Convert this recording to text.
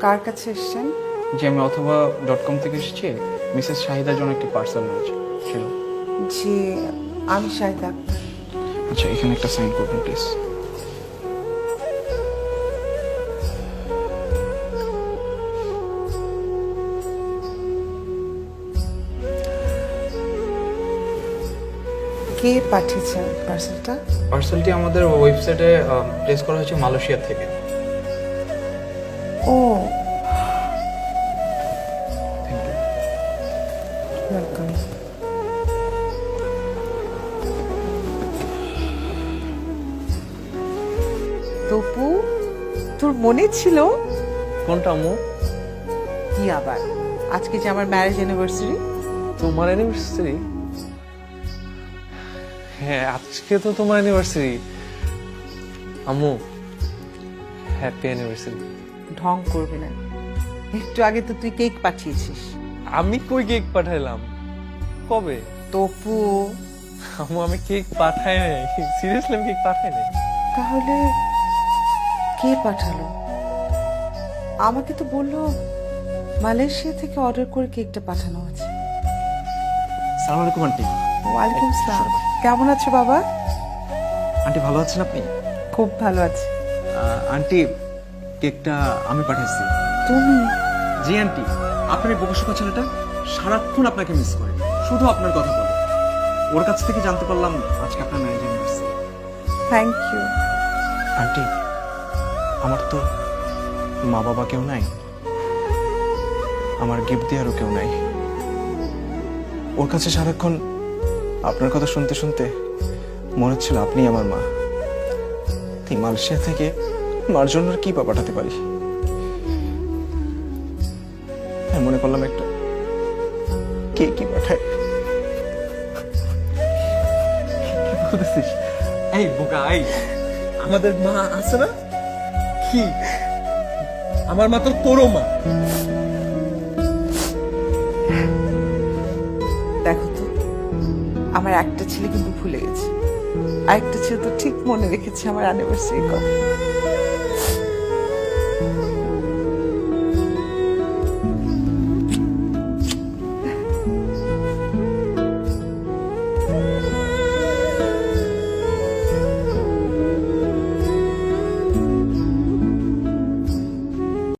কার কাছে এসেছেন? যে আমি অথবা .com থেকে এসেছি, মিসেস শাহিদার জন্য একটি পার্সেল রয়েছে ছিল। জি, আমি শাহিদা আক্তার। আচ্ছা, এখানে একটা সাইন করবেন প্লিজ। কে পাঠিয়েছেন পার্সেলটা? পার্সেলটি আমাদের ওয়েবসাইটে প্লেস করা হয়েছে মালয়েশিয়া থেকে। ও, থ্যাংক ইউ। ওয়েলকাম। তপু, তোর মনে ছিল? কোনটা আম্মু? কি আবার, আজকে যে আমার ম্যারেজ অ্যানিভার্সারি। তোমার অ্যানিভার্সারি? হ্যাঁ, আজকে তো তোমার অ্যানিভার্সারি। আম্মু, হ্যাপি অ্যানিভার্সারি। ঢং করবি না, একটু আগে তো তুই কেক পাঠিয়েছিস। আমি কই কেক পাঠাইলাম? কবে? তপু, আম্মু, আমি কেক পাঠাই নাই। সিরিয়াসলি আমি কেক পাঠাই নাই। তাহলে কে পাঠালো? আমাকে তো বললো মালয়েশিয়া থেকে অর্ডার করে কেকটা পাঠানো আছে। সালাম আলাইকুম আন্টি। ওয়ালাইকুম আসসালাম। কেমন আছো বাবা? আন্টি ভালো আছেন আপনি? খুব ভালো আছি। আন্টি, কেকটা আমি পাঠিয়েছি। তুমি? জি আন্টি, আপনার এই বোকাশোকা ছেলেটা সারাক্ষণ আপনাকে মিস করে, শুধু আপনার কথা বলে। ওর কাছ থেকে জানতে পারলাম আজকে আপনার marriage anniversary. Thank you. Aunty, আমার তো মা বাবা কেউ নাই, আমার গিফট দেওয়ারও কেউ নাই। ওর কাছে সারাক্ষণ আপনার কথা শুনতে শুনতে মনে হচ্ছিল আপনি আমার মা। তাই মালয়েশিয়া থেকে মার জন্য আর কি বা পাঠাতে পারি, তাই মনে করলাম একটা কে কি পাঠায়। কি বলতেছিস? এই বোকা, এই আমাদের মা আছে না? কি আমার মা তো তোরও মা। দেখো তো, আমার একটা ছেলে কিন্তু ভুলে গেছে, আরেকটা ছেলে তো ঠিক মনে রেখেছে আমার অ্যানিভার্সারি কথা।